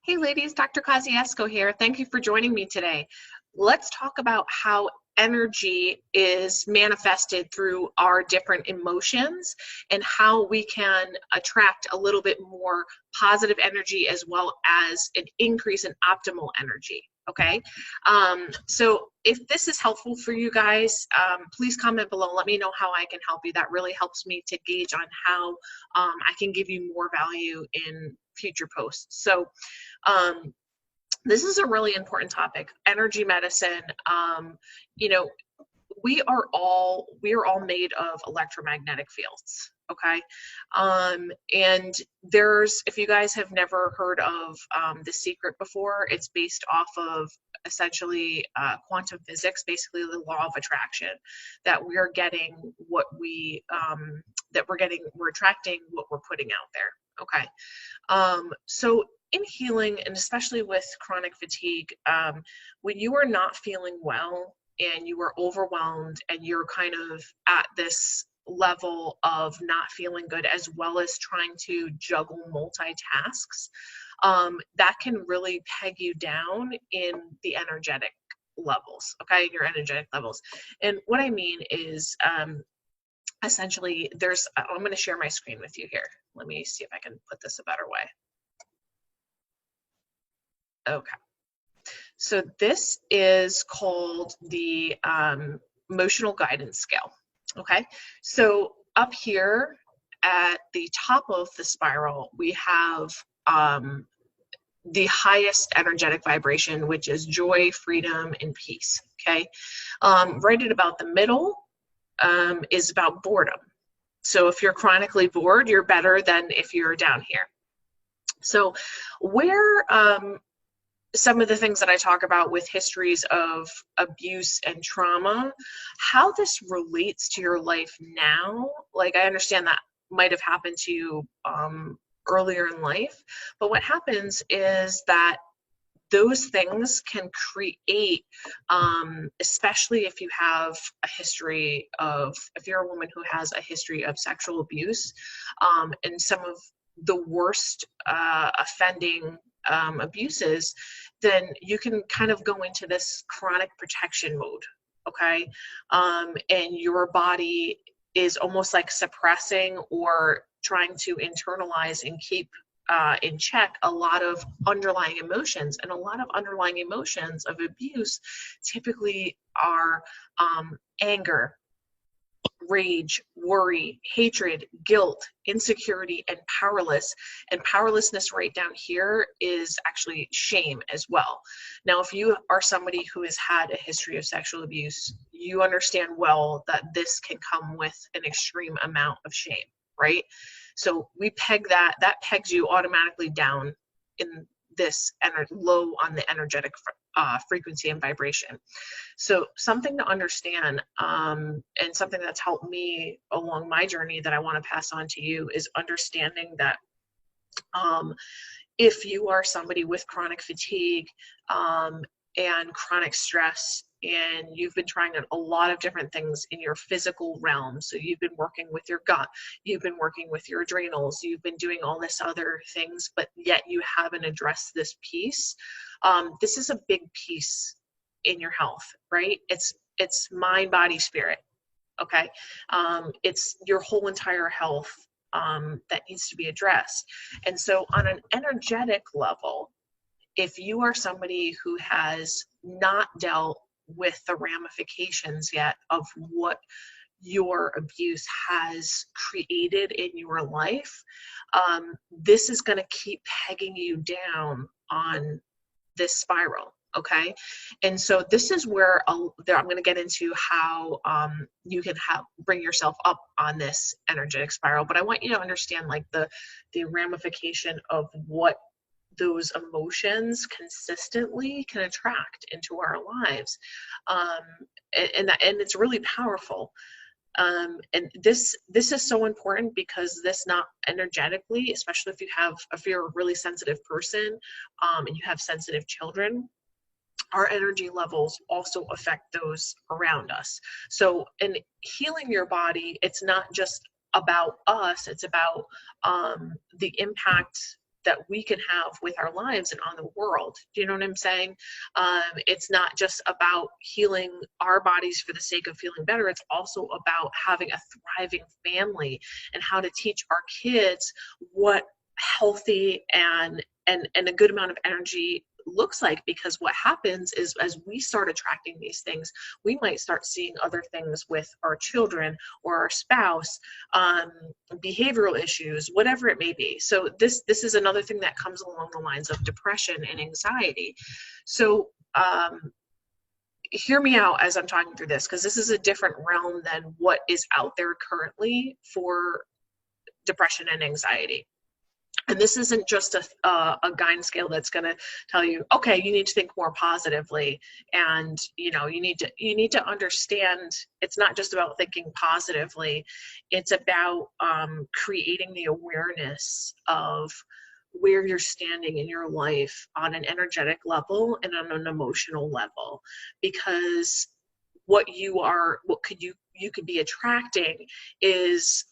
Hey ladies, Dr. Kosciuszko here. Thank you for joining me today. Let's talk about how energy is manifested through our different emotions and how we can attract a little bit more positive energy as well as an increase in optimal energy. Okay, so if this is helpful for you guys, please comment below. Let me know how I can help you. That really helps me to gauge on how I can give you more value in future posts. So um, this is a really important topic, energy medicine. You know, we are all made of electromagnetic fields. Okay, and there's, if you guys have never heard of The Secret before, it's based off of essentially quantum physics, basically the law of attraction, that we're getting what we're attracting what we're putting out there. Okay, so in healing, and especially with chronic fatigue, when you are not feeling well and you are overwhelmed and you're kind of at this level of not feeling good as well as trying to juggle multitasks, that can really peg you down in the energetic levels, okay, your energetic levels. And what I mean is, essentially, I'm going to share my screen with you here. Let me see if I can put this a better way. Okay, so this is called the emotional guidance scale. Okay, so up here at the top of the spiral, we have the highest energetic vibration, which is joy, freedom, and peace. Okay, right at about the middle is about boredom. So if you're chronically bored, you're better than if you're down here. So where some of the things that I talk about with histories of abuse and trauma, how this relates to your life now, like I understand that might have happened to you earlier in life, but what happens is that those things can create, especially if you have a history of, if you're a woman who has a history of sexual abuse, and some of the worst offending abuses, then you can kind of go into this chronic protection mode, okay? And your body is almost like suppressing or trying to internalize and keep in check a lot of underlying emotions. And a lot of underlying emotions of abuse typically are anger, rage, worry, hatred, guilt, insecurity, and powerless. And powerlessness right down here is actually shame as well. Now, if you are somebody who has had a history of sexual abuse, you understand well that this can come with an extreme amount of shame, right? So we peg that pegs you automatically down in this low on the energetic frequency and vibration. So something to understand, and something that's helped me along my journey that I want to pass on to you, is understanding that if you are somebody with chronic fatigue and chronic stress, and you've been trying a lot of different things in your physical realm, so you've been working with your gut, you've been working with your adrenals, you've been doing all this other things, but yet you haven't addressed this piece, this is a big piece in your health, right? It's mind, body, spirit, okay? It's your whole entire health that needs to be addressed. And so on an energetic level, if you are somebody who has not dealt with the ramifications yet of what your abuse has created in your life, this is going to keep pegging you down on this spiral. Okay, and so this is where I'm going to get into how you can bring yourself up on this energetic spiral. But I want you to understand like the ramification of what those emotions consistently can attract into our lives, and it's really powerful. And this is so important because this, not energetically, especially if you're a really sensitive person, and you have sensitive children, our energy levels also affect those around us. So in healing your body, it's not just about us, it's about the impact that we can have with our lives and on the world. Do you know what I'm saying? It's not just about healing our bodies for the sake of feeling better. It's also about having a thriving family and how to teach our kids what healthy and a good amount of energy looks like, because what happens is as we start attracting these things, we might start seeing other things with our children or our spouse, behavioral issues, whatever it may be. So this is another thing that comes along the lines of depression and anxiety. So hear me out as I'm talking through this, because this is a different realm than what is out there currently for depression and anxiety. And this isn't just a guidance scale that's going to tell you, okay, you need to think more positively, and you need to understand it's not just about thinking positively. It's about creating the awareness of where you're standing in your life on an energetic level and on an emotional level, because what you could be attracting is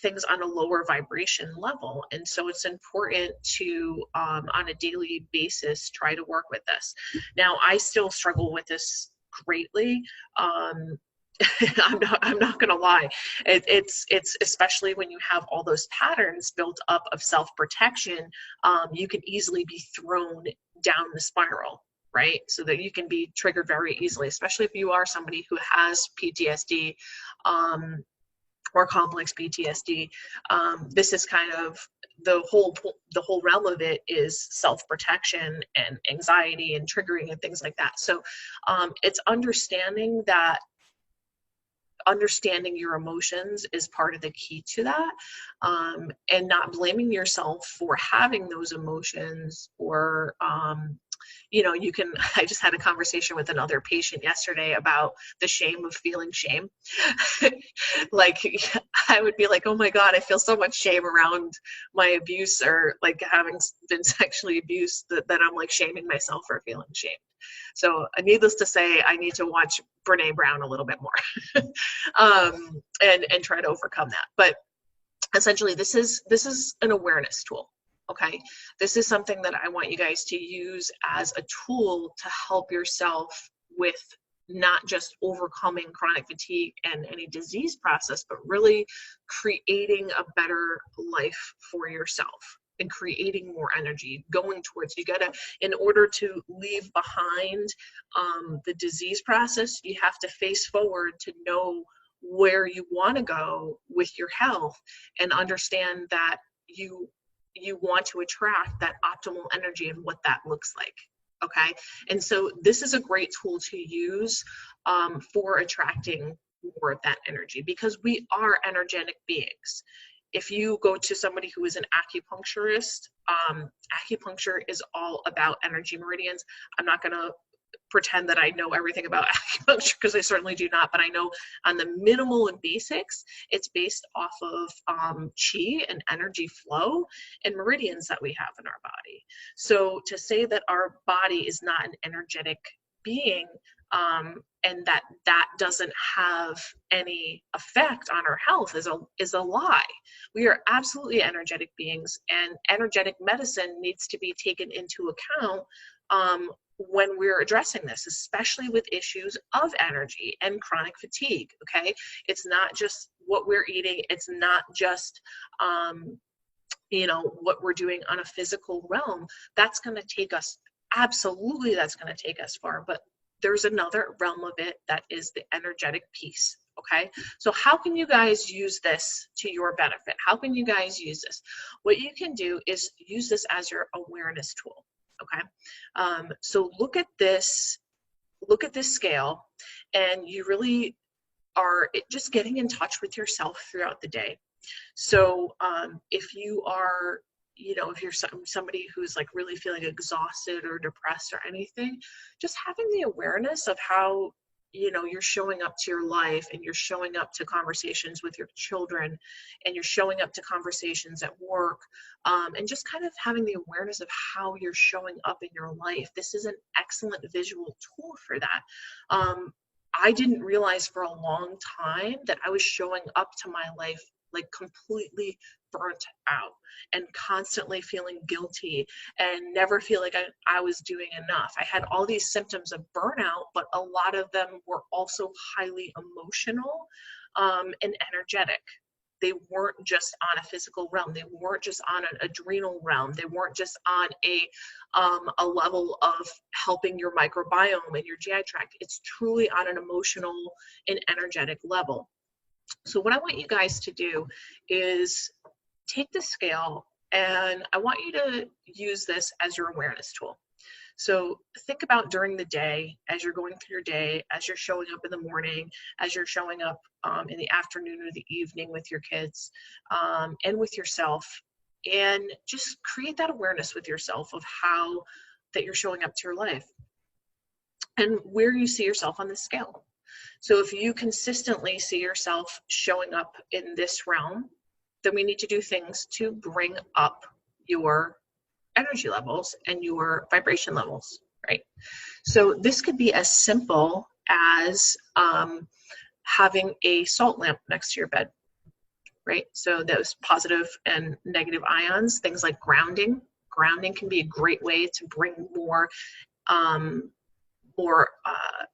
things on a lower vibration level. And so it's important to on a daily basis try to work with this. Now, I still struggle with this greatly. I'm not gonna lie. It's especially when you have all those patterns built up of self-protection, you can easily be thrown down the spiral, right? So that you can be triggered very easily, especially if you are somebody who has PTSD or complex PTSD. This is kind of the whole realm of it is self-protection and anxiety and triggering and things like that. So it's understanding your emotions is part of the key to that, and not blaming yourself for having those emotions, or I just had a conversation with another patient yesterday about the shame of feeling shame. Like, I would be like, oh my God, I feel so much shame around my abuse, or like having been sexually abused, that I'm like shaming myself for feeling shame. So needless to say, I need to watch Brene Brown a little bit more and try to overcome that. But essentially, this is an awareness tool. Okay, this is something that I want you guys to use as a tool to help yourself with not just overcoming chronic fatigue and any disease process, but really creating a better life for yourself and creating more energy going towards. You gotta, in order to leave behind the disease process, you have to face forward to know where you want to go with your health, and understand that you want to attract that optimal energy and what that looks like. Okay, and so this is a great tool to use for attracting more of that energy, because we are energetic beings. If you go to somebody who is an acupuncturist, acupuncture is all about energy meridians. I'm not going to pretend that I know everything about acupuncture, because I certainly do not, but I know on the minimal and basics, it's based off of chi and energy flow and meridians that we have in our body. So to say that our body is not an energetic being, and that doesn't have any effect on our health is a lie. We are absolutely energetic beings, and energetic medicine needs to be taken into account when we're addressing this, especially with issues of energy and chronic fatigue. Okay, it's not just what we're eating, it's not just what we're doing on a physical realm. That's going to take us, absolutely, that's going to take us far, but there's another realm of it that is the energetic piece. Okay, so how can you guys use this to your benefit? How can you guys use this? What you can do is use this as your awareness tool. Okay, so look at this scale, and you really are just getting in touch with yourself throughout the day. So if you are, if you're somebody who's like really feeling exhausted or depressed or anything, just having the awareness of how you're showing up to your life, and you're showing up to conversations with your children, and you're showing up to conversations at work, and just kind of having the awareness of how you're showing up in your life. This is an excellent visual tool for that. I didn't realize for a long time that I was showing up to my life like completely burnt out and constantly feeling guilty and never feel like I was doing enough. I had all these symptoms of burnout, but a lot of them were also highly emotional and energetic. They weren't just on a physical realm. They weren't just on an adrenal realm. They weren't just on a level of helping your microbiome and your GI tract. It's truly on an emotional and energetic level. So what I want you guys to do is take the scale, and I want you to use this as your awareness tool. So think about during the day, as you're going through your day, as you're showing up in the morning, as you're showing up in the afternoon or the evening with your kids and with yourself, and just create that awareness with yourself of how that you're showing up to your life and where you see yourself on the scale. So if you consistently see yourself showing up in this realm, then we need to do things to bring up your energy levels and your vibration levels, right? So this could be as simple as having a salt lamp next to your bed, right? So those positive and negative ions, things like grounding. Grounding can be a great way to bring more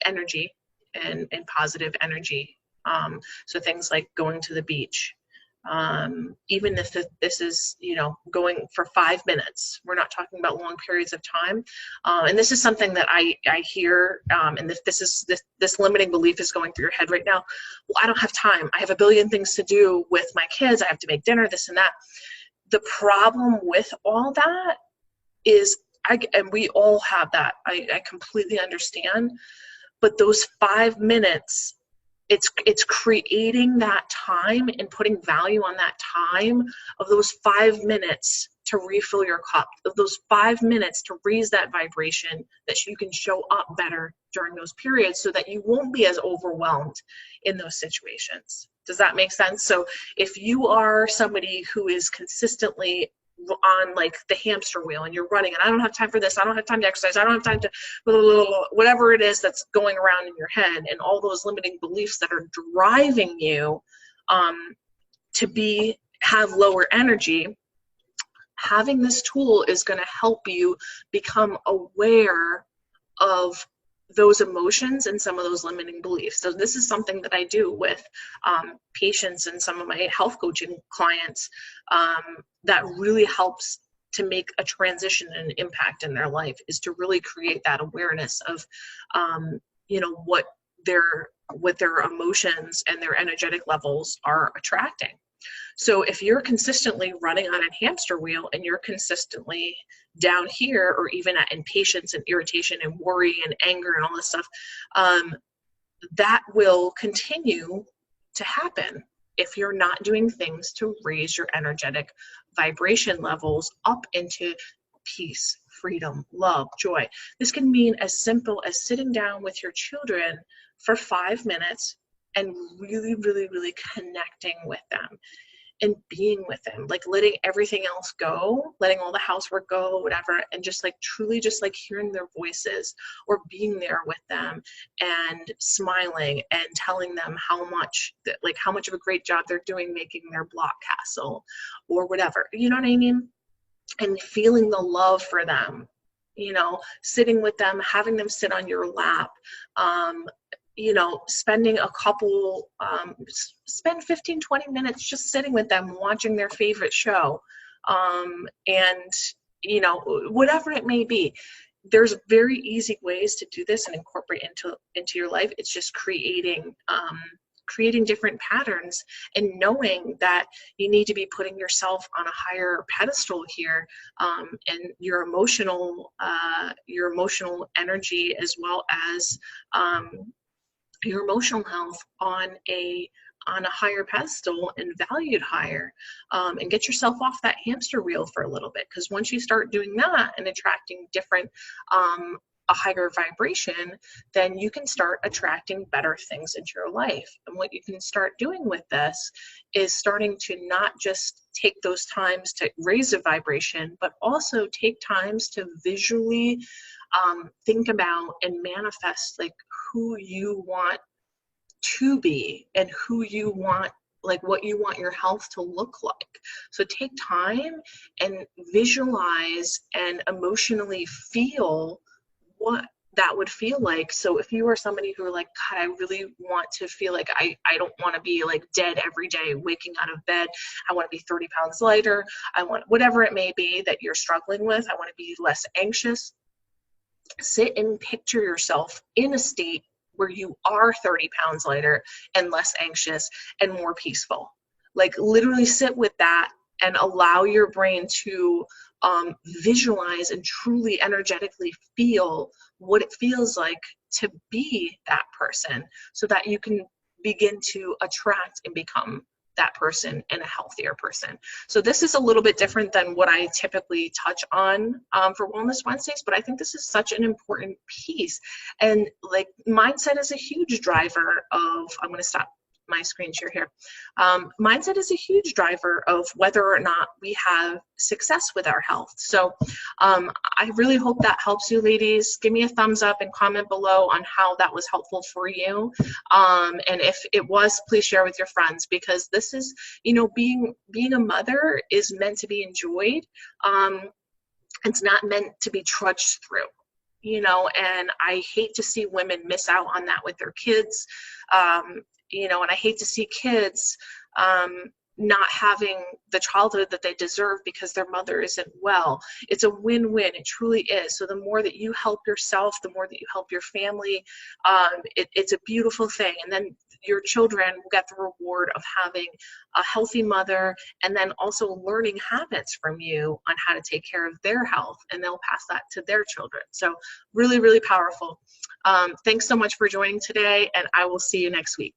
energy and positive energy. So things like going to the beach. Even if this is, going for 5 minutes, we're not talking about long periods of time. And this is something that I hear, and this limiting belief is going through your head right now. Well, I don't have time. I have a billion things to do with my kids. I have to make dinner, this and that. The problem with all that is, and we all have that. I completely understand. But those 5 minutes, it's creating that time and putting value on that time of those 5 minutes to refill your cup, of those 5 minutes to raise that vibration, that you can show up better during those periods so that you won't be as overwhelmed in those situations. Does that make sense? So if you are somebody who is consistently on like the hamster wheel and you're running and I don't have time for this, I don't have time to exercise, I don't have time to whatever it is that's going around in your head, and all those limiting beliefs that are driving you to have lower energy, having this tool is going to help you become aware of those emotions and some of those limiting beliefs. So this is something that I do with patients and some of my health coaching clients that really helps to make a transition and impact in their life, is to really create that awareness of what their emotions and their energetic levels are attracting. So if you're consistently running on a hamster wheel and you're consistently down here, or even at impatience and irritation and worry and anger and all this stuff, that will continue to happen if you're not doing things to raise your energetic vibration levels up into peace, freedom, love, joy. This can mean as simple as sitting down with your children for 5 minutes and really, really, really connecting with them and being with them, like letting everything else go, letting all the housework go, whatever, and just like truly just like hearing their voices or being there with them and smiling and telling them how much of a great job they're doing making their block castle or whatever, you know what I mean? And feeling the love for them, sitting with them, having them sit on your lap, spending spend 15, 20 minutes just sitting with them, watching their favorite show. And whatever it may be, there's very easy ways to do this and incorporate into your life. It's just creating different patterns and knowing that you need to be putting yourself on a higher pedestal here, and your emotional energy, as well as your emotional health on a higher pedestal and valued higher, and get yourself off that hamster wheel for a little bit. Because once you start doing that and attracting different a higher vibration, then you can start attracting better things into your life. And what you can start doing with this is starting to not just take those times to raise a vibration, but also take times to visually think about and manifest like who you want to be and who you want like what you want your health to look like. So take time and visualize and emotionally feel what that would feel like. So if you are somebody who are like, God, I really want to feel like I don't want to be like dead every day waking out of bed. I want to be 30 pounds lighter. I want whatever it may be that you're struggling with. I want to be less anxious. Sit and picture yourself in a state where you are 30 pounds lighter and less anxious and more peaceful. Like literally sit with that and allow your brain to visualize and truly energetically feel what it feels like to be that person, so that you can begin to attract and become that person and a healthier person. So this is a little bit different than what I typically touch on for Wellness Wednesdays, but I think this is such an important piece. And like mindset is a huge driver of, I'm going to stop my screen share here. Mindset is a huge driver of whether or not we have success with our health. So I really hope that helps you, ladies. Give me a thumbs up and comment below on how that was helpful for you. And if it was, please share with your friends, because this is, you know, being a mother is meant to be enjoyed. It's not meant to be trudged through. You know, and I hate to see women miss out on that with their kids. You know, and I hate to see kids not having the childhood that they deserve because their mother isn't well. It's a win-win. It truly is. So the more that you help yourself, the more that you help your family, it's a beautiful thing. And then your children will get the reward of having a healthy mother, and then also learning habits from you on how to take care of their health, and they'll pass that to their children. So really, really powerful. Thanks so much for joining today, and I will see you next week.